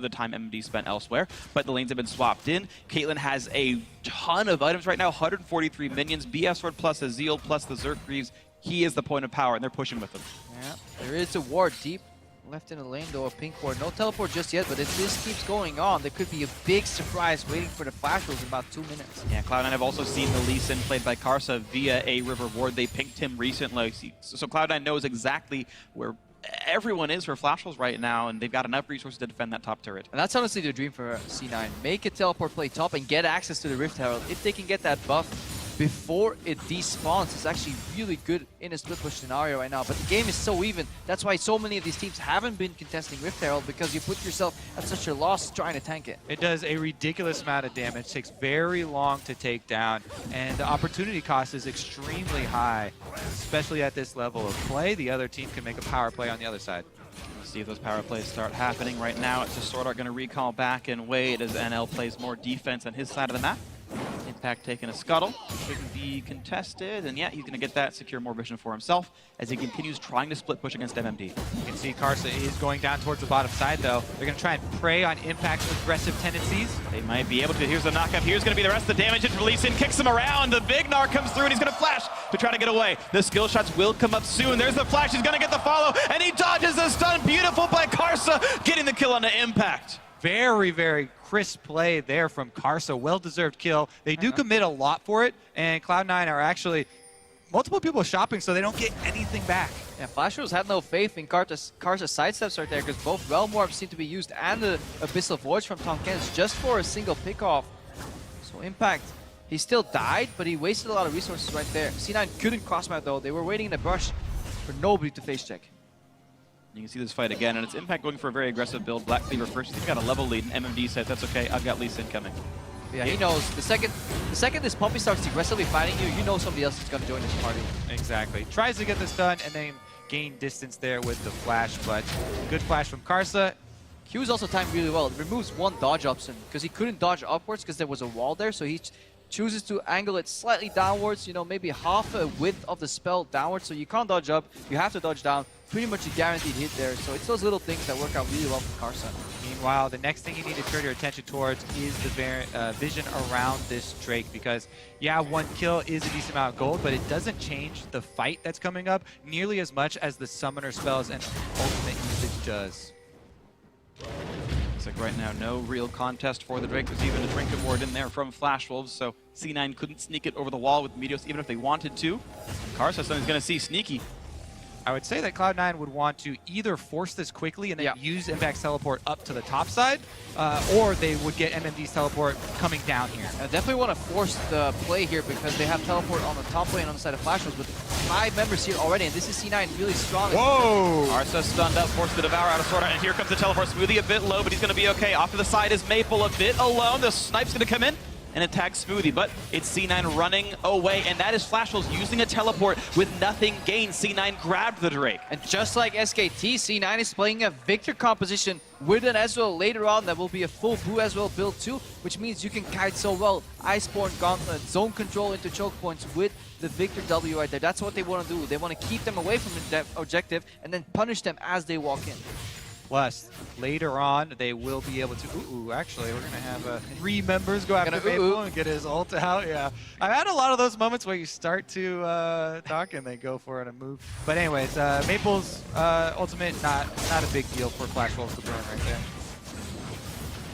the time MMD spent elsewhere, but the lanes have been swapped in. Caitlyn has a ton of items right now, 143 minions, BF Sword plus Azeel plus the Zerk Greaves. He is the point of power, and they're pushing with him. Yeah, there is a ward deep left in the lane though, a pink ward. No teleport just yet, but if this keeps going on, there could be a big surprise waiting for the flash rolls in about 2 minutes. Yeah, Cloud9 have also seen the Lee Sin played by Karsa via a River ward. They pinked him recently, so Cloud9 knows exactly where everyone is for flash rolls right now, and they've got enough resources to defend that top turret. And that's honestly the dream for C9. Make a teleport play top and get access to the Rift Herald. If they can get that buff before it despawns, it's actually really good in a split push scenario right now. But the game is so even. That's why so many of these teams haven't been contesting Rift Herald, because you put yourself at such a loss trying to tank it. It does a ridiculous amount of damage, takes very long to take down, and the opportunity cost is extremely high, especially at this level of play. The other team can make a power play on the other side. Let's see if those power plays start happening right now. It's just Sword Art going to recall back and wait as NL plays more defense on his side of the map. Impact taking a scuttle, shouldn't be contested, and yeah, he's going to get that, secure more vision for himself as he continues trying to split push against MMD. You can see Karsa is going down towards the bottom side though. They're going to try and prey on Impact's aggressive tendencies. They might be able to. Here's the knockup. Here's going to be the rest of the damage. It's releasing, kicks him around. The big Gnar comes through and he's going to flash to try to get away. The skill shots will come up soon. There's the flash. He's going to get the follow, and he dodges the stun. Beautiful by Karsa, getting the kill on the Impact. Very, very crisp play there from Karsa. Well-deserved kill. They do commit a lot for it, and Cloud9 are actually multiple people shopping, so they don't get anything back. Yeah, Flash Rules had no faith in Karsa's sidesteps right there, because both Realm Orbs seem to be used and the Abyssal Voids from Tom Kens just for a single pick-off. So Impact, he still died, but he wasted a lot of resources right there. C9 couldn't cross-map though. They were waiting in the brush for nobody to face check. You can see this fight again, and it's Impact going for a very aggressive build. Black Cleaver first. He's got a level lead, and MMD says, that's okay, I've got Lee Sin coming. Yeah, he knows. The second this Puppy starts aggressively fighting you, you know somebody else is going to join this party. Exactly. Tries to get this done, and then gain distance there with the flash, but good flash from Karsa. Q is also timed really well. It removes one dodge option, because he couldn't dodge upwards because there was a wall there, so he chooses to angle it slightly downwards, you know, maybe half a width of the spell downwards, so you can't dodge up, you have to dodge down. Pretty much a guaranteed hit there, so it's those little things that work out really well for Karsa. Meanwhile, the next thing you need to turn your attention towards is the vision around this Drake, because yeah, one kill is a decent amount of gold, but it doesn't change the fight that's coming up nearly as much as the summoner spells and ultimate usage does. Looks like right now no real contest for the Drake. There's even a Trinket Ward in there from Flash Wolves, so C9 couldn't sneak it over the wall with Meteos even if they wanted to. Karsa is going to see sneaky. I would say that Cloud9 would want to either force this quickly and then use Impact's teleport up to the top side, or they would get MMD's teleport coming down here. I definitely want to force the play here, because they have teleport on the top lane on the side of Flash Wolves with 5 members here already, and this is C9 really strong. Whoa! Karsa stunned up, forced the Devour out of Sword Art, and here comes the teleport. Smoothie a bit low, but he's going to be okay. Off to the side is Maple a bit alone. The snipe's going to come in and attack Smoothie, but it's C9 running away, and that is Flash Wolves using a teleport with nothing gained. C9 grabbed the Drake. And just like SKT, C9 is playing a Victor composition with an Ezreal later on that will be a full Blue Ezreal build too, which means you can kite so well. Iceborne Gauntlet, zone control into choke points with the Victor W right there. That's what they want to do. They want to keep them away from the objective and then punish them as they walk in. Plus, later on, they will be able to... actually, we're going to have 3 members go after Maple and get his ult out. Yeah, I've had a lot of those moments where you start to talk and they go for it and move. But anyways, Maple's ultimate, not a big deal for Flash Wolves to burn right there.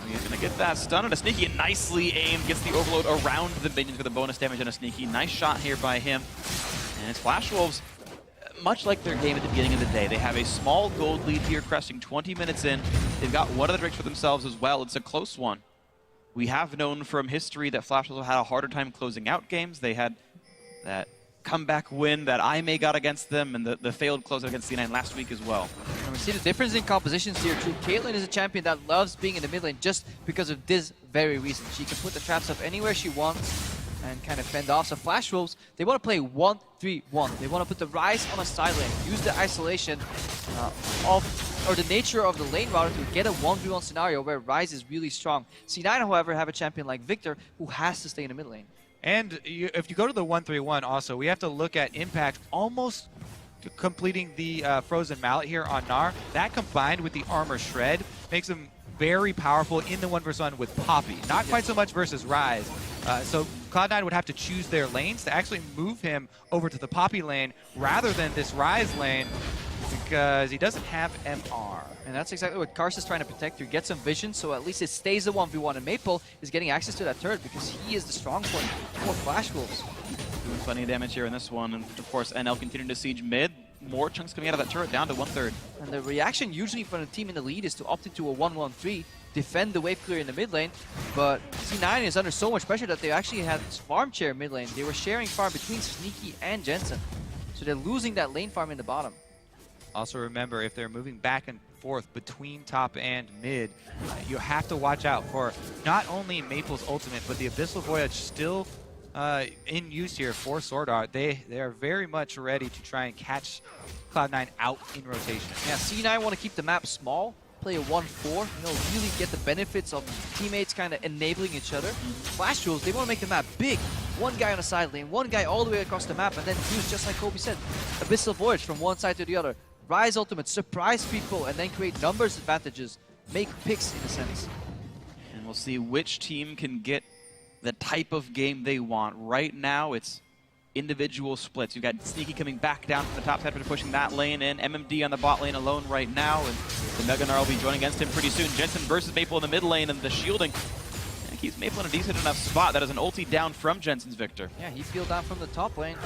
He's going to get that stun on a sneaky, and nicely aimed. Gets the overload around the minions with a bonus damage on a sneaky. Nice shot here by him. And it's Flash Wolves. Much like their game at the beginning of the day, they have a small gold lead here, cresting 20 minutes in. They've got one of the Drakes for themselves as well. It's a close one. We have known from history that Flash Wolves had a harder time closing out games. They had that comeback win that IMA got against them, and the failed closeout against C9 last week as well. And we see the difference in compositions here too. Caitlyn is a champion that loves being in the mid lane just because of this very reason. She can put the traps up anywhere she wants and kind of fend off. So Flash Wolves, they want to play 1-3-1. They want to put the Rise on a side lane, use the isolation or the nature of the lane router to get a 1v1 scenario where Rise is really strong. C9, however, have a champion like Victor who has to stay in the mid lane. And if you go to the 1-3-1 also, we have to look at Impact almost completing the Frozen Mallet here on Gnar. That combined with the Armor Shred makes him very powerful in the 1v1 with Poppy. Not quite so much versus Ryze. So Cloud9 would have to choose their lanes to actually move him over to the Poppy lane rather than this Ryze lane because he doesn't have MR. And that's exactly what Karsa's trying to protect here. Get some vision, so at least it stays a 1v1. And Maple is getting access to that turret because he is the strong point for Flash Wolves. Doing plenty of damage here in this one. And of course, NL continuing to siege mid. More chunks coming out of that turret, down to 1/3. And the reaction usually from the team in the lead is to opt into a 1-1-3, defend the wave clear in the mid lane. But C9 is under so much pressure that they actually had farm share mid lane. They were sharing farm between Sneaky and Jensen. So they're losing that lane farm in the bottom. Also remember, if they're moving back and forth between top and mid, you have to watch out for not only Maple's ultimate, but the Abyssal Voyage still in use here for Sword Art. They are very much ready to try and catch Cloud9 out in rotation. Yeah, C9 want to keep the map small, play a 1-4, really get the benefits of teammates kind of enabling each other. Flash Wolves, they want to make the map big. One guy on the side lane, one guy all the way across the map, and then use, just like Kobe said, Abyssal Voyage from one side to the other. Ryze ultimate, surprise people, and then create numbers advantages. Make picks, in a sense. And we'll see which team can get the type of game they want. Right now, it's individual splits. You've got Sneaky coming back down from the top side, pushing that lane in. MMD on the bot lane alone right now, and the Mega Gnar will be joining against him pretty soon. Jensen versus Maple in the mid lane, and the shielding keeps Maple in a decent enough spot. That is an ulti down from Jensen's Victor. Yeah, he peeled down from the top lane,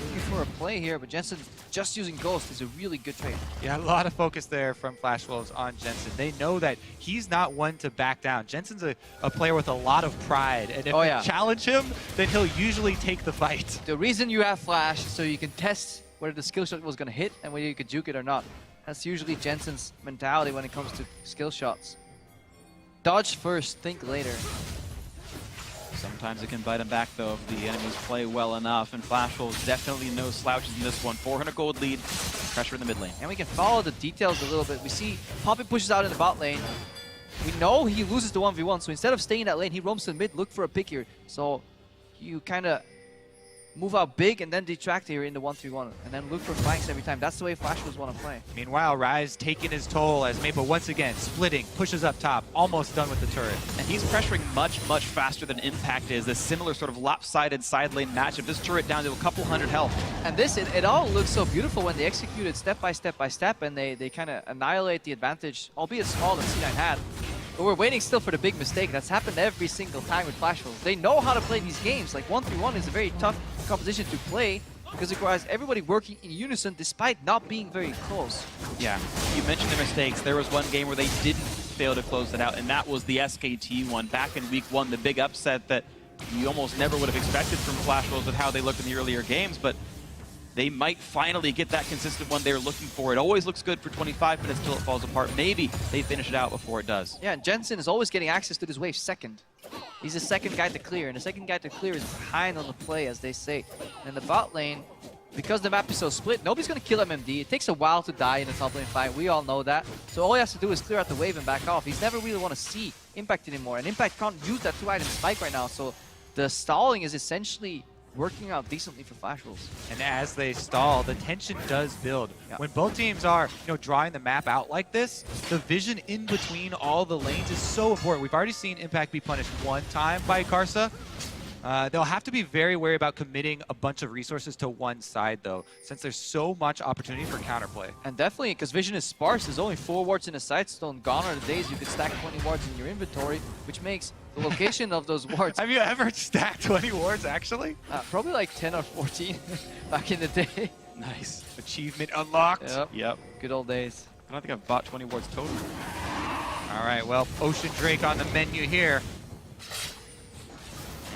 looking for a play here, but Jensen just using Ghost is a really good trade. Yeah, a lot of focus there from Flash Wolves on Jensen. They know that he's not one to back down. Jensen's a player with a lot of pride, and if they challenge him, then he'll usually take the fight. The reason you have Flash is so you can test whether the skill shot was going to hit and whether you could juke it or not. That's usually Jensen's mentality when it comes to skill shots. Dodge first, think later. Sometimes it can bite him back, though, if the enemies play well enough. And Flash Wolves definitely no slouches in this one. 400 gold lead, pressure in the mid lane. And we can follow the details a little bit. We see Poppy pushes out in the bot lane. We know he loses the 1v1, so instead of staying in that lane, he roams to the mid, look for a pick here. So you kind of move out big and then detract here in the 1-3-1, and then look for flanks every time. That's the way Flash Wolves want to play. Meanwhile, Ryze taking his toll as Maple once again splitting, pushes up top, almost done with the turret. And he's pressuring much, much faster than Impact is. This similar sort of lopsided side lane matchup. This turret down to a couple hundred health. And this, it all looks so beautiful when they execute it step by step by step, and they kind of annihilate the advantage, albeit small, that C9 had. But we're waiting still for the big mistake. That's happened every single time with Flash Wolves. They know how to play these games. Like 1-3-1 is a very tough composition to play because it requires everybody working in unison despite not being very close. Yeah, you mentioned the mistakes. There was one game where they didn't fail to close it out, and that was the SKT one back in week 1, the big upset that you almost never would have expected from Flash Wolves with how they looked in the earlier games, but they might finally get that consistent one they're looking for. It always looks good for 25 minutes till it falls apart. Maybe they finish it out before it does. Yeah, and Jensen is always getting access to this wave second. He's the second guy to clear, and the second guy to clear is behind on the play, as they say. And the bot lane, because the map is so split, nobody's going to kill MMD. It takes a while to die in a top lane fight. We all know that. So all he has to do is clear out the wave and back off. He's never really want to see Impact anymore, and Impact can't use that 2-item spike right now. So the stalling is essentially working out decently for Flash Wolves. And as they stall, the tension does build. Yeah. When both teams are, drawing the map out like this, the vision in between all the lanes is so important. We've already seen Impact be punished one time by Karsa. They'll have to be very wary about committing a bunch of resources to one side, though, since there's so much opportunity for counterplay. And definitely, because vision is sparse, there's only 4 wards in a Sightstone. Gone are the days you could stack 20 wards in your inventory, which makes the location of those wards... Have you ever stacked 20 wards, actually? Probably like 10 or 14 back in the day. Nice. Achievement unlocked. Yep. Good old days. I don't think I've bought 20 wards total. All right, well, Ocean Drake on the menu here.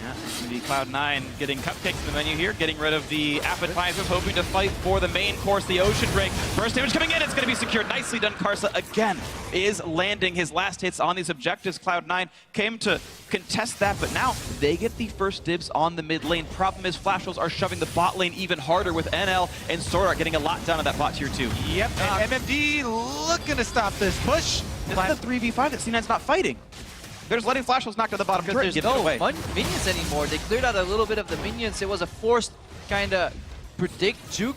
Yeah, it's going to be Cloud9 getting cupcakes in the menu here, getting rid of the appetizers, hoping to fight for the main course, the Ocean Drake. First damage coming in, it's going to be secured. Nicely done. Karsa again is landing his last hits on these objectives. Cloud9 came to contest that, but now they get the first dibs on the mid lane. Problem is, Flash Wolves are shoving the bot lane even harder with NL and Sword Art getting a lot done on that bot tier 2. Yep, and MMD looking to stop this push. This is the 3v5 that C9's not fighting. They're just letting Flash Wolves knock to the bottom turret and There's give it no away. minions anymore. They cleared out a little bit of the minions. It was a forced kind of predict juke.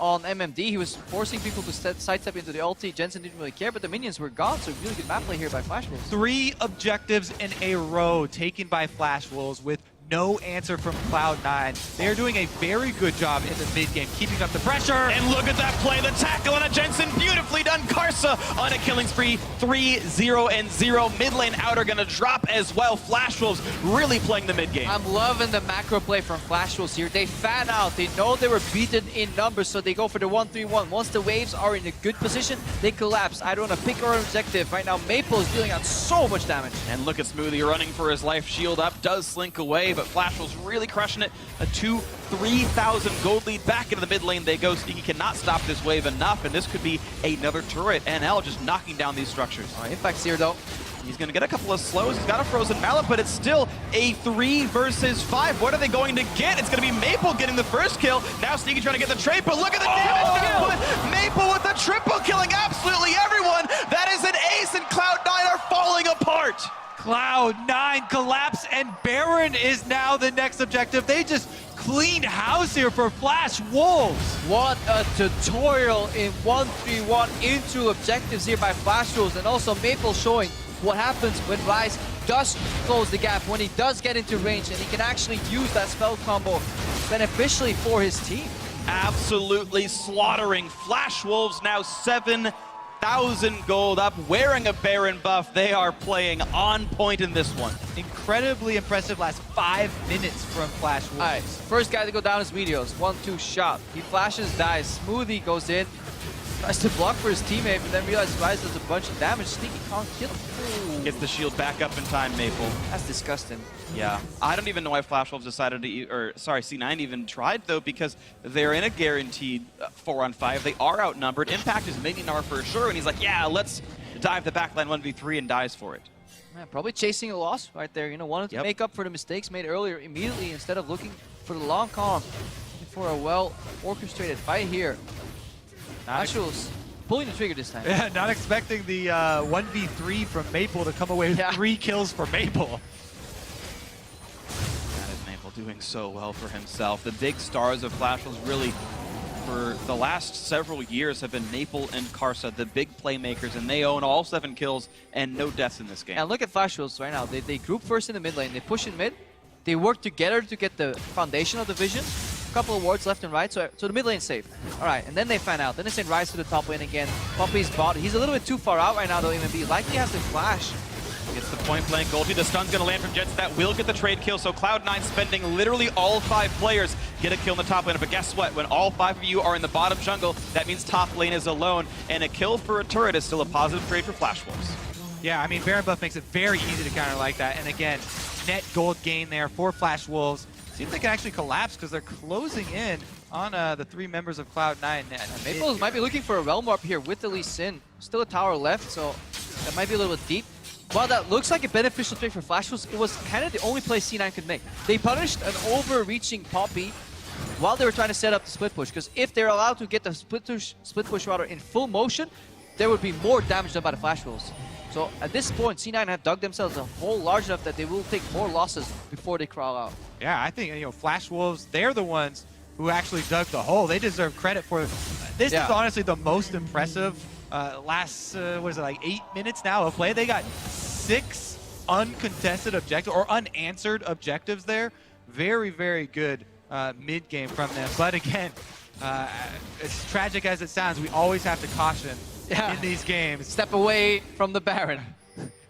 on MMD. He was forcing people to sidestep into the ulti. Jensen didn't really care, but the minions were gone, so really good map play here by Flash Wolves. 3 objectives in a row taken by Flash Wolves with no answer from Cloud9. They are doing a very good job in the mid game, keeping up the pressure. And look at that play, the tackle on a Jensen, beautifully done. Karsa on a killing spree, 3-0-0. Mid lane outer gonna drop as well. Flash Wolves really playing the mid game. I'm loving the macro play from Flash Wolves here. They fan out, they know they were beaten in numbers, so they go for the 1-3-1. Once the waves are in a good position, they collapse, either on a pick or an objective. Right now, Maple is dealing out so much damage. And look at Smoothie running for his life, shield up, does slink away, but Flash Wolves really crushing it. A 3,000 gold lead. Back into the mid lane they go. Sneaky cannot stop this wave enough, and this could be another turret. NL just knocking down these structures. Impact's here though. He's going to get a couple of slows. He's got a frozen mallet, but it's still a 3 versus 5. What are they going to get? It's going to be Maple getting the first kill. Now Sneaky trying to get the trade, but look at the damage. Maple with the triple, killing absolutely everyone. That is an ace, and Cloud9 are falling apart. Cloud9 collapse, and Baron is now the next objective. They just cleaned house here for Flash Wolves. What a tutorial in 1-3-1 into objectives here by Flash Wolves, and also Maple showing what happens when Ryze does close the gap, when he does get into range and he can actually use that spell combo beneficially for his team. Absolutely slaughtering Flash Wolves, now 7,000 gold up, wearing a Baron buff. They are playing on point in this one. Incredibly impressive last 5 minutes from Flash Wolves. All right, first guy to go down is Meteos. 1-2 shot. He flashes, dies. Smoothie goes in, tries to block for his teammate, but then realizes Ryze does a bunch of damage. Sneaky can't kill him. Ooh. Gets the shield back up in time, Maple. That's disgusting. Yeah, I don't even know why Flash Wolves decided to, C9 even tried though, because they're in a guaranteed 4-on-5. They are outnumbered. Impact is minion armor for sure, and he's like, yeah, let's dive the backline 1v3 and dies for it. Man, probably chasing a loss right there. You know, wanted to make up for the mistakes made earlier immediately instead of looking for the long con, looking for a well-orchestrated fight here. Flash Wolves pulling the trigger this time. Yeah, not expecting the 1v3 from Maple to come away with 3 kills for Maple. That is Maple doing so well for himself. The big stars of Flash Wolves really, for the last several years, have been Maple and Karsa, the big playmakers, and they own all 7 kills and no deaths in this game. And look at Flash Wolves right now. They group first in the mid lane. They push in mid. They work together to get the foundation of the vision. A couple of wards left and right, so the mid lane's safe. All right, and then they fan out. Then they send Ryze to the top lane again. Poppy's bot. He's a little bit too far out right now, though, even be. Likely has to flash. Gets the point blank ulti. The stun's going to land from Jets. That will get the trade kill. So Cloud9 spending literally all 5 players get a kill in the top lane. But guess what? When all 5 of you are in the bottom jungle, that means top lane is alone. And a kill for a turret is still a positive trade for Flash Wolves. Yeah, I mean, Baron buff makes it very easy to counter like that. And again, net gold gain there for Flash Wolves. See if they can actually collapse because they're closing in on the 3 members of Cloud9. Maple might be looking for a realm warp here with the Lee Sin. Still a tower left, so that might be a little bit deep. While that looks like a beneficial trade for Flash Wolves, it was kind of the only play C9 could make. They punished an overreaching Poppy while they were trying to set up the split push, because if they're allowed to get the split push router in full motion, there would be more damage done by the Flash Wolves. So at this point, C9 have dug themselves a hole large enough that they will take more losses before they crawl out. Yeah, I think, you know, Flash Wolves, they're the ones who actually dug the hole. They deserve credit for this. Is honestly the most impressive last, what is it, like 8 minutes now of play. They got 6 uncontested objectives or unanswered objectives there. Very, very good mid game from them. But again, as tragic as it sounds, we always have to caution in these games. Step away from the Baron.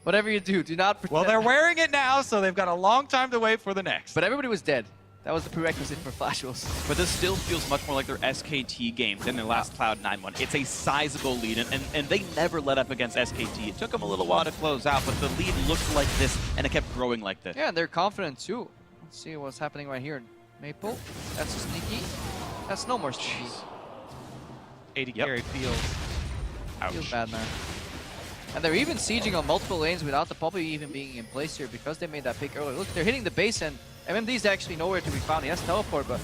Whatever you do, do not pretend. Well, they're wearing it now, so they've got a long time to wait for the next. But everybody was dead. That was the prerequisite for Flash Wolves. But this still feels much more like their SKT game than their last Cloud9 one. It's a sizable lead, and they never let up against SKT. It took them a little while to close out, but the lead looked like this, and it kept growing like this. Yeah, and they're confident too. Let's see what's happening right here. Maple, that's Sneaky. That's no more Sneaky. 80 carry feels. Feels bad, man. And they're even sieging on multiple lanes without the Poppy even being in place here because they made that pick earlier. Look, they're hitting the base, and MMD's actually nowhere to be found. He has teleport, but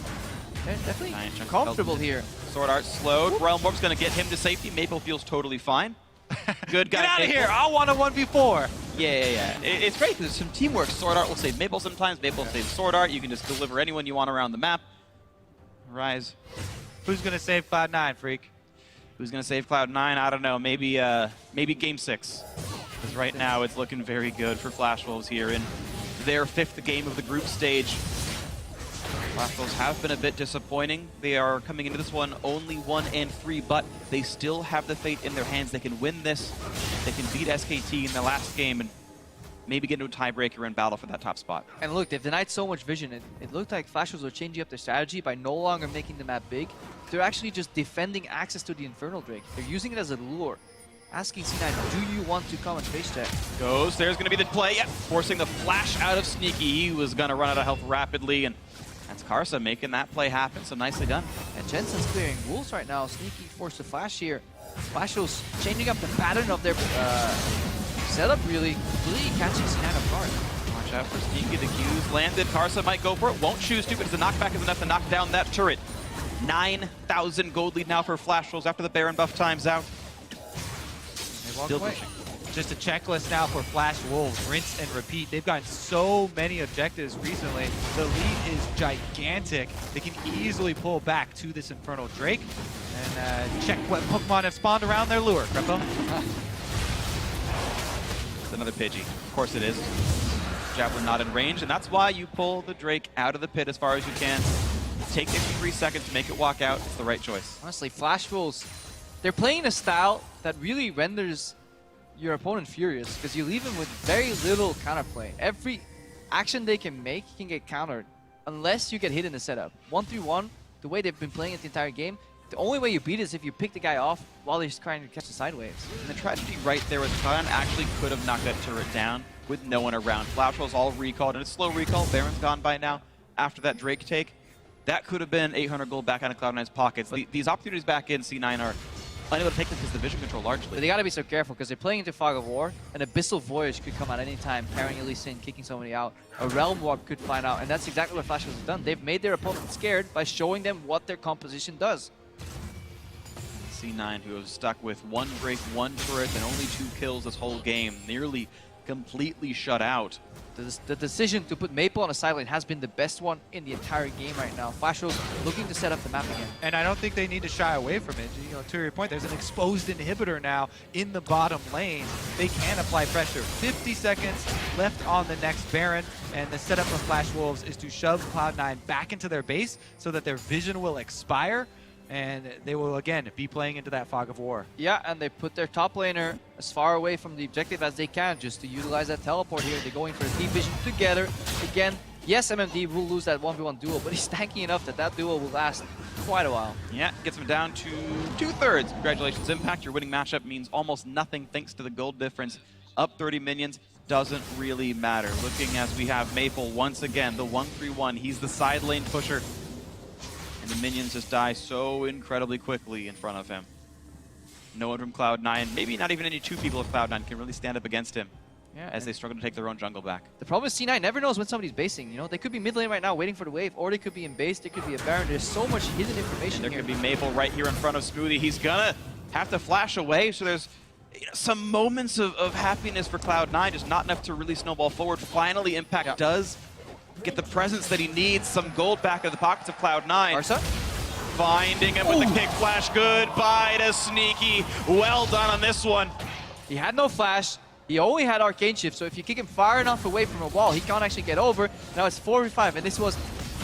they're definitely comfortable here. Sword Art slowed. Realm Warp's going to get him to safety. Maple feels totally fine. Good guy. Get out of Maple. here! I want a 1v4. Yeah. It's great because there's some teamwork. Sword Art will save Maple sometimes. Maple will save Sword Art. You can just deliver anyone you want around the map. Ryze Who's going to save Cloud9, Freak? Who's going to save Cloud9? I don't know. Maybe Game 6. Because right now it's looking very good for Flash Wolves here in their 5th game of the group stage. Flash Wolves have been a bit disappointing. They are coming into this one only 1-3, but they still have the fate in their hands. They can win this. They can beat SKT in the last game and maybe get into a tiebreaker and battle for that top spot. And look, they've denied so much vision. It looked like Flash Wolves were changing up their strategy by no longer making the map big. They're actually just defending access to the Infernal Drake. They're using it as a lure. Asking C9, do you want to come and face check? There's going to be the play. Yep, forcing the flash out of Sneaky. He was going to run out of health rapidly, and that's Karsa making that play happen, so nicely done. And Jensen's clearing wolves right now. Sneaky forced to flash here. Flash was changing up the pattern of their setup, really catching C9 off guard. Watch out for Sneaky. The Q's landed. Karsa might go for it. Won't choose to, because the knockback is enough to knock down that turret. 9,000 gold lead now for Flash Wolves after the Baron buff times out. Still pushing. Just a checklist now for Flash Wolves. Rinse and repeat. They've gotten so many objectives recently. The lead is gigantic. They can easily pull back to this Infernal Drake. And check what Pokemon have spawned around their lure, Crepo. It's another Pidgey. Of course it is. Javelin not in range, and that's why you pull the Drake out of the pit as far as you can. Take 53 seconds to make it walk out. It's the right choice. Honestly, Flash Wolves, they're playing a style that really renders your opponent furious because you leave him with very little counterplay. Every action they can make can get countered unless you get hit in the setup. 1-3-1, the way they've been playing it the entire game, the only way you beat it is if you pick the guy off while he's trying to catch the sideways. And the tragedy right there was Cloud actually could have knocked that turret down with no one around. Flash was all recalled, and it's slow recall. Baron's gone by now after that Drake take. That could have been 800 gold back out of Cloud9's pockets. These opportunities back in C9 are unable to take them because the vision control largely. But they gotta be so careful because they're playing into Fog of War. An Abyssal Voyage could come at any time, carrying Elise in, kicking somebody out. A Realm Warp could find out, and that's exactly what Flash has done. They've made their opponent scared by showing them what their composition does. C9, who was stuck with 1 break, 1 turret, and only 2 kills this whole game, nearly completely shut out. The decision to put Maple on a side lane has been the best one in the entire game right now. Flash Wolves looking to set up the map again. And I don't think they need to shy away from it. You know, to your point, there's an exposed inhibitor now in the bottom lane. They can apply pressure. 50 seconds left on the next Baron, and the setup for Flash Wolves is to shove Cloud9 back into their base so that their vision will expire, and they will again be playing into that Fog of War. Yeah, and they put their top laner as far away from the objective as they can just to utilize that teleport here. They're going for a deep vision together. Again, yes, MMD will lose that 1v1 duel, but he's tanky enough that that duel will last quite a while. Yeah, gets him down to 2/3. Congratulations, Impact. Your winning matchup means almost nothing thanks to the gold difference. Up 30 minions doesn't really matter. Looking as we have Maple once again, the 1-3-1. He's the side lane pusher. And the minions just die so incredibly quickly in front of him. No one from Cloud9, maybe not even any 2 people of Cloud9 can really stand up against him as they struggle to take their own jungle back. The problem is C9 never knows when somebody's basing. You know, they could be mid lane right now waiting for the wave, or they could be in base, they could be a Baron. There's so much hidden information There here. could be Maple right here in front of Smoothie. He's gonna have to flash away, so there's some moments of happiness for Cloud9, just not enough to really snowball forward. Finally, Impact does get the presence that he needs, some gold back in the pockets of Cloud9. Karsa? Finding him with the kick flash. Goodbye to Sneaky. Well done on this one. He had no flash. He only had Arcane Shift, so if you kick him far enough away from a wall, he can't actually get over. Now it's 4v5, and this was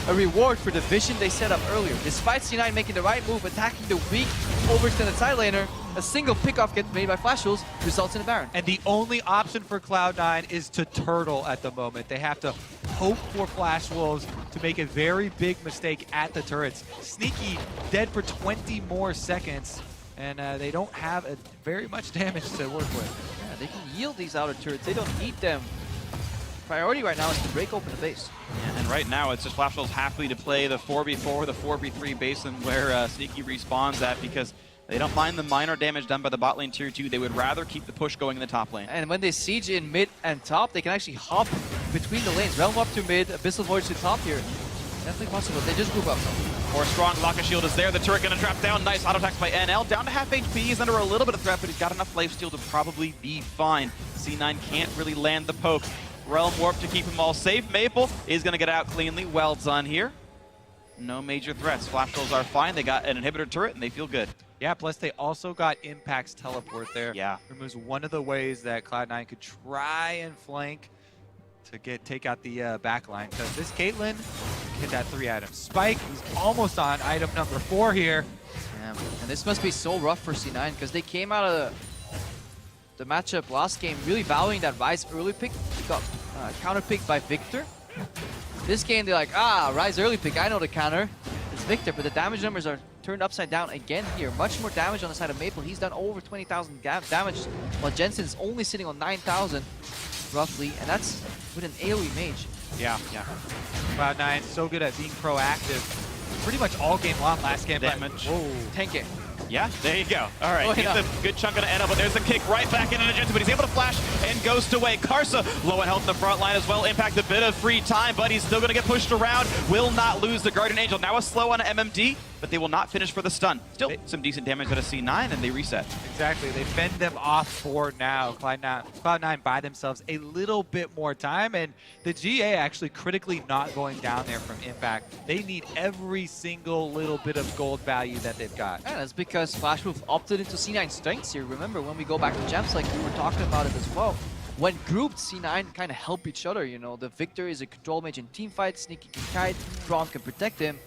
a reward for the vision they set up earlier. Despite C9 making the right move, attacking the weak, overextended side laner, a single pickoff gets made by Flash Wolves, results in a Baron. And the only option for Cloud9 is to turtle at the moment. They have to hope for Flash Wolves to make a very big mistake at the turrets. Sneaky dead for 20 more seconds, and they don't have very much damage to work with. Yeah, they can yield these outer turrets. They don't need them. Priority right now is to break open the base. Yeah, and right now it's just Flash Wolves happy to play the 4v4, the 4v3 base, and where Sneaky respawns at, because they don't mind the minor damage done by the bot lane tier 2. They would rather keep the push going in the top lane. And when they siege in mid and top, they can actually hop between the lanes. Realm up to mid, Abyssal Voyage to top here. Definitely possible. They just group up. More strong Locka Shield is there. The turret gonna trap down. Nice auto attacks by NL. Down to half HP. He's under a little bit of threat, but he's got enough lifesteal to probably be fine. C9 can't really land the poke. Realm Warp to keep him all safe. Maple is gonna get out cleanly. Well done here. no major threats. Flash rolls are fine. They got an inhibitor turret, and they feel good. Yeah, plus they also got Impact's teleport there. Yeah. Removes one of the ways that Cloud9 could try and flank to take out the backline. Because this Caitlyn hit that 3-item spike. He's almost on item number 4 here. Yeah, and this must be so rough for C9 because they came out of the matchup last game really valuing that Ryze early pick. Got counter picked by Victor. This game they're like, Ryze early pick, I know the counter. It's Victor, but the damage numbers are turned upside down again here. Much more damage on the side of Maple. He's done over 20,000 damage, while Jensen's only sitting on 9,000 roughly, and that's with an AoE mage. Yeah. Cloud9 so good at being proactive. Pretty much all game long last game. Damage. Whoa. Tank it. Yeah, there you go. All right, gets a good chunk on NL, but there's a kick right back into Jensen, but he's able to flash and ghost away. Karsa, low in health in the front line as well. Impact a bit of free time, but he's still going to get pushed around. Will not lose the Guardian Angel. Now a slow on MMD, but they will not finish for the stun. Still some decent damage at a C9, and they reset. Exactly. They fend them off for now. Cloud9 buy themselves a little bit more time, and the GA actually critically not going down there from Impact. They need every single little bit of gold value that they've got. And that's because Flash Wolf opted into C9 strengths here. Remember, when we go back to Gems, like we were talking about it as well, when grouped, C9 kind of help each other, you know. The Victor is a control mage in team fights, Sneaky can kite, Braum can protect him.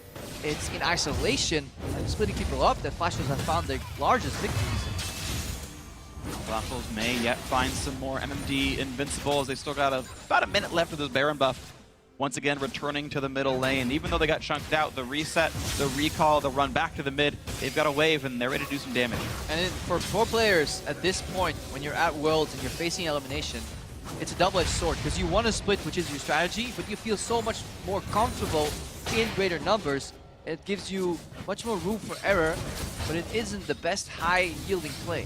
It's in isolation and splitting people up that Flash Wolves have found their largest victories. Flash Wolves may yet find some more MMD invincible as they still got about a minute left of this Baron buff. Once again, returning to the middle lane. Even though they got chunked out, the reset, the recall, the run back to the mid, they've got a wave and they're ready to do some damage. And for pro players at this point, when you're at Worlds and you're facing elimination, it's a double-edged sword because you want to split, which is your strategy, but you feel so much more comfortable in greater numbers. It gives you much more room for error, but it isn't the best high-yielding play.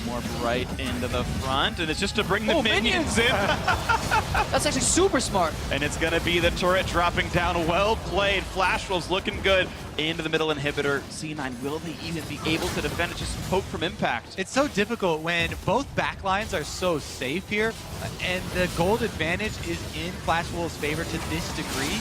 More right into the front, and it's just to bring the minions in. That's actually super smart. And it's going to be the turret dropping down. Well played. Flash Wolves looking good into the middle inhibitor. C9, will they even be able to defend? It's just poke from Impact. It's so difficult when both backlines are so safe here, and the gold advantage is in Flash Wolves' favor to this degree.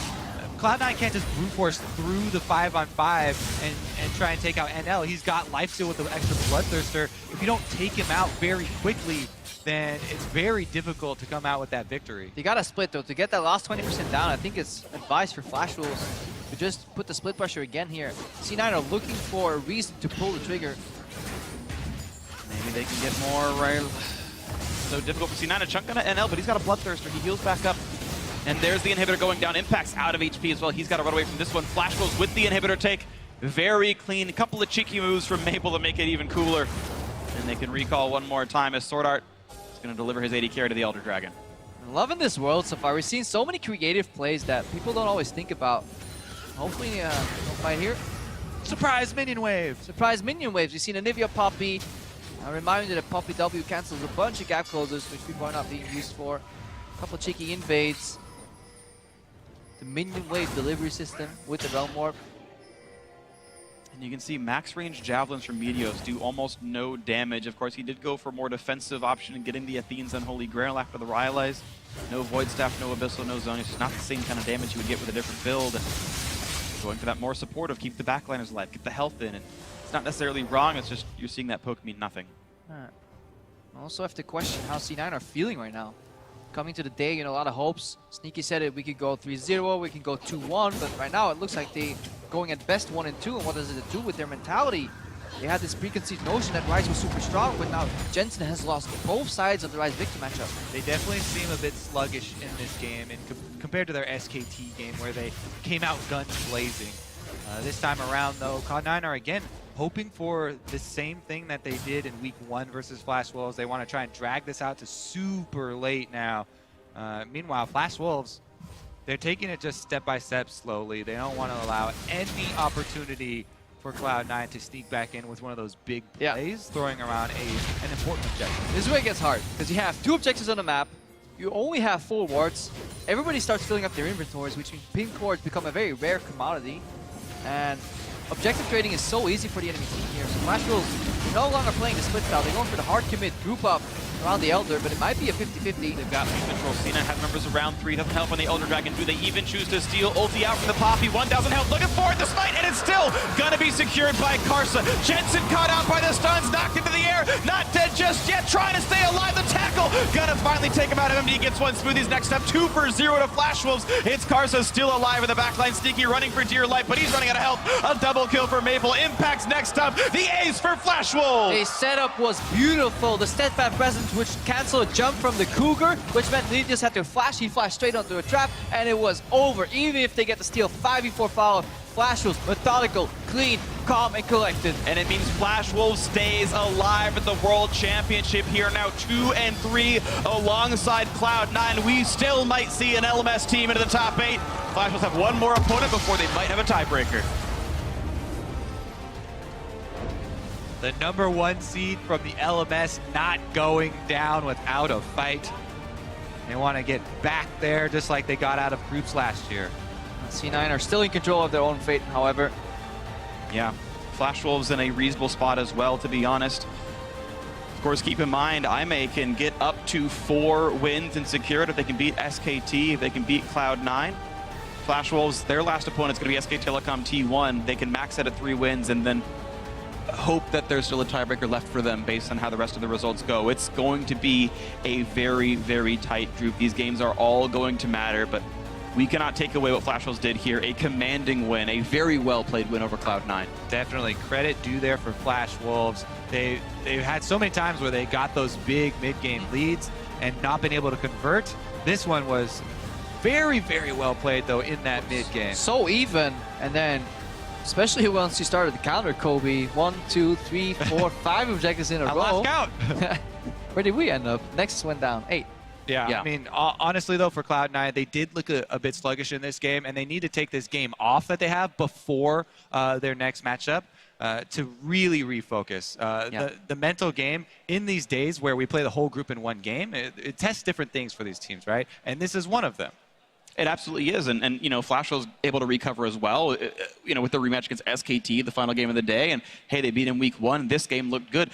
Cloud9 can't just brute force through the 5-on-5 and try and take out NL. He's got lifesteal with the extra Bloodthirster. If you don't take him out very quickly, then it's very difficult to come out with that victory. You gotta split though. To get that last 20% down, I think it's advice for Flash Wolves to just put the split pressure again here. C9 are looking for a reason to pull the trigger. Maybe they can get more right. So difficult for C9 to chunk on NL, but he's got a Bloodthirster. He heals back up. And there's the inhibitor going down. Impact's out of HP as well. He's got to run away from this one. Flash Wolves with the inhibitor take. Very clean. A couple of cheeky moves from Maple to make it even cooler. And they can recall one more time as Sword Art is going to deliver his AD carry to the Elder Dragon. Loving this world so far. We've seen so many creative plays that people don't always think about. Hopefully, we'll fight here. Surprise minion wave! Surprise minion waves. We've seen a Nivea Poppy. A reminder that Poppy W cancels a bunch of gap closers, which people are not being used for. A couple of cheeky invades. The minion wave delivery system with the Realm Warp. And you can see max range javelins from Meteos do almost no damage. Of course, he did go for more defensive option in getting the Athene's Unholy Grail after the Rylai's. No Void Staff, no Abyssal, no Zone. It's just not the same kind of damage you would get with a different build. And going for that more supportive, keep the backliners alive, get the health in. And it's not necessarily wrong, it's just you're seeing that poke mean nothing. Alright. I also have to question how C9 are feeling right now. Coming to the day, you know, a lot of hopes. Sneaky said it, we could go 3-0, we can go 2-1, but right now it looks like they going at best 1-2, and what does it do with their mentality? They had this preconceived notion that Ryze was super strong, but now Jensen has lost both sides of the Ryze Victor matchup. They definitely seem a bit sluggish in this game and compared to their SKT game where they came out guns blazing. This time around, though, Cloud9 are again hoping for the same thing that they did in week 1 versus Flash Wolves. They want to try and drag this out to super late now. Meanwhile, Flash Wolves, they're taking it just step by step slowly. They don't want to allow any opportunity for Cloud9 to sneak back in with one of those big plays, throwing around an important objective. This is where it gets hard, because you have 2 objectives on the map, you only have 4 wards, everybody starts filling up their inventories, which means pink wards become a very rare commodity, and objective trading is so easy for the enemy team here, so Flash Wolves no longer playing the split style. They're going for the hard commit group up around the Elder, but it might be a 50-50. They've got lead control. C9 has members around 3. Doesn't help on the Elder Dragon. Do they even choose to steal? Ulti out from the Poppy. 1,000 health. Looking for it. The smite, and it's still gonna be secured by Karsa. Jensen caught out by the stuns. Knocked into the air. Not dead just yet. Trying to stay alive. The tackle. Gonna finally take him out. MMD gets one. Smoothies next up. 2 for 0 to Flash Wolves. It's Karsa still alive in the backline. Sneaky running for dear life, but he's running out of health. A double kill for Maple. Impacts next up. The ace for Flash Wolves. The setup was beautiful. The steadfast presence, which canceled a jump from the Cougar, which meant Lee just had to flash. He flashed straight onto a trap, and it was over. Even if they get the steal, 5v4 follow. Flash Wolves, methodical, clean, calm, and collected. And it means Flash Wolves stays alive at the World Championship here, now 2 and 3 alongside Cloud9. We still might see an LMS team into the top 8. Flash Wolves have one more opponent before they might have a tiebreaker. The #1 seed from the LMS not going down without a fight. They want to get back there just like they got out of groups last year. C9 are still in control of their own fate, however. Yeah, Flash Wolves in a reasonable spot as well, to be honest. Of course, keep in mind, IMA can get up to 4 wins and secure it if they can beat SKT, if they can beat Cloud9. Flash Wolves, their last opponent's going to be SK Telecom T1. They can max out at 3 wins and then hope that there's still a tiebreaker left for them based on how the rest of the results go. It's going to be a very, very tight group. These games are all going to matter, but we cannot take away what Flash Wolves did here. A commanding win, a very well-played win over Cloud9. Definitely credit due there for Flash Wolves. They've had so many times where they got those big mid-game leads and not been able to convert. This one was very, very well played, though, in that mid-game. So even, and then especially once you started the counter, Kobe. 1, 2, 3, 4, 5 objectives in a row. Lost count. Where did we end up? Nexus went down 8. Yeah, I mean, honestly, though, for Cloud9, they did look a bit sluggish in this game, and they need to take this game off that they have before their next matchup to really refocus. The mental game in these days where we play the whole group in one game, it tests different things for these teams, right? And this is one of them. It absolutely is, and you know, Flash was able to recover as well, you know, with the rematch against SKT, the final game of the day, and hey, they beat in week 1. This game looked good.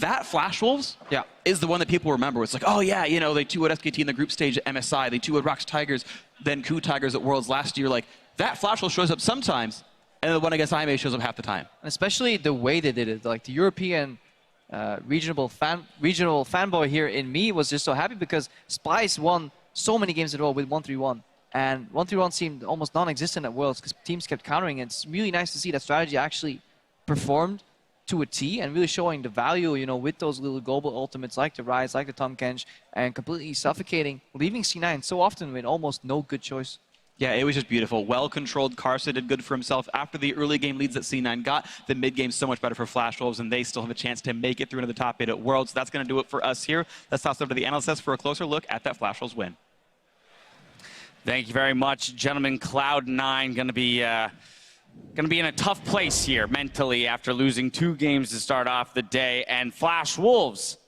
That Flash Wolves is the one that people remember. It's like, oh yeah, you know, they 2-0'd SKT in the group stage at MSI, they 2-0'd Rocks Tigers, then Coup Tigers at Worlds last year. Like, that Flash Wolves shows up sometimes, and the one against IMA shows up half the time. And especially the way they did it, like the European regional fanboy here in me was just so happy because Spice won so many games in a row with 1-3-1. And 1-3-1 seemed almost non-existent at Worlds because teams kept countering. And it's really nice to see that strategy actually performed to a T and really showing the value, you know, with those little global ultimates like the Rise, like the Tom Kench, and completely suffocating, leaving C9 so often with almost no good choice. Yeah, it was just beautiful. Well-controlled. Karsa did good for himself. After the early game leads that C9 got, the mid-game's so much better for Flash Wolves, and they still have a chance to make it through into the top 8 at Worlds. So that's going to do it for us here. Let's toss over to the analysts for a closer look at that Flash Wolves win. Thank you very much, gentlemen. Cloud9 going to be in a tough place here mentally after losing 2 games to start off the day. And Flash Wolves,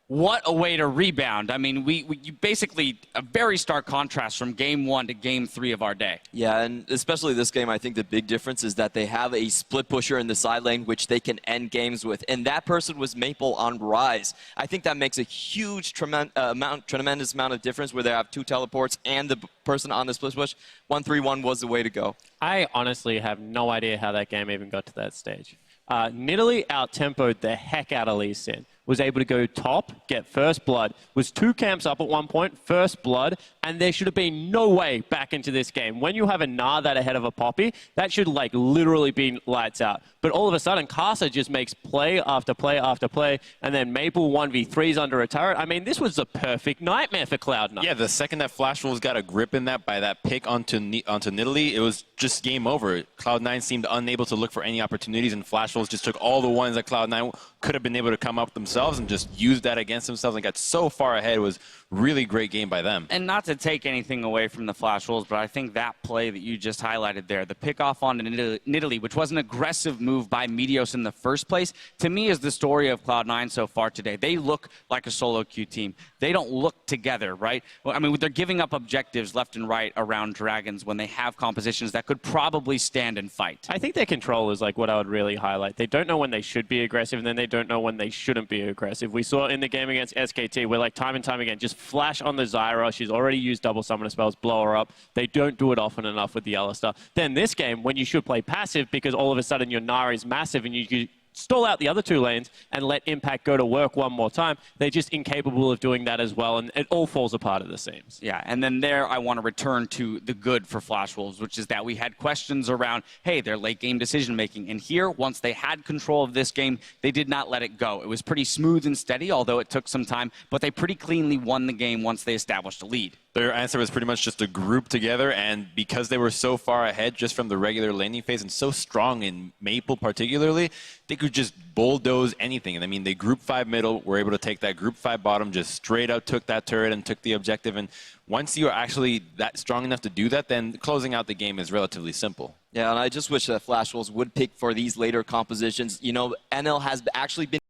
what a way to rebound. I mean, you basically a very stark contrast from game 1 to game 3 of our day. Yeah, and especially this game, I think the big difference is that they have a split pusher in the side lane, which they can end games with. And that person was Maple on Rise. I think that makes a huge, tremendous amount of difference where they have 2 teleports and the person on the split push. 1-3-1 was the way to go. I honestly have no idea how that game even got to that stage. Nidalee out-tempoed the heck out of Lee Sin. Was able to go top, get first blood, was 2 camps up at one point, first blood, and there should have been no way back into this game. When you have a Gnar that ahead of a Poppy, that should like literally be lights out. But all of a sudden, Karsa just makes play after play after play, and then Maple 1v3s under a turret. I mean, this was a perfect nightmare for Cloud9. Yeah, the second that Flash Wolves got a grip in that by that pick onto Nidalee, it was just game over. Cloud9 seemed unable to look for any opportunities, and Flash Wolves just took all the ones that Cloud9 could have been able to come up themselves and just used that against themselves and got so far ahead. It was really great game by them. And not to take anything away from the Flash Wolves, but I think that play that you just highlighted there, the pickoff on Nidalee, which was an aggressive move by Meteos in the first place, to me is the story of Cloud9 so far today. They look like a solo queue team. They don't look together, right? Well, I mean, they're giving up objectives left and right around Dragons when they have compositions that could probably stand and fight. I think their control is like what I would really highlight. They don't know when they should be aggressive, and then they don't know when they shouldn't be aggressive. We saw in the game against SKT where, like, time and time again, just flash on the Zyra. She's already used double summoner spells, blow her up. They don't do it often enough with the Alistar. Then this game, when you should play passive because all of a sudden your Nari's massive and you stall out the other two lanes and let Impact go to work one more time, they're just incapable of doing that as well, and it all falls apart at the seams. Yeah, and then there I want to return to the good for Flash Wolves, which is that we had questions around, hey, their late game decision making. And here, once they had control of this game, they did not let it go. It was pretty smooth and steady, although it took some time, but they pretty cleanly won the game once they established a lead. Their answer was pretty much just to group together, and because they were so far ahead just from the regular laning phase and so strong in Maple particularly, they could just bulldoze anything. And I mean, they group 5 middle, were able to take that group 5 bottom, just straight up took that turret and took the objective. And once you are actually that strong enough to do that, then closing out the game is relatively simple. Yeah, and I just wish that Flash Wolves would pick for these later compositions. You know, NL has actually been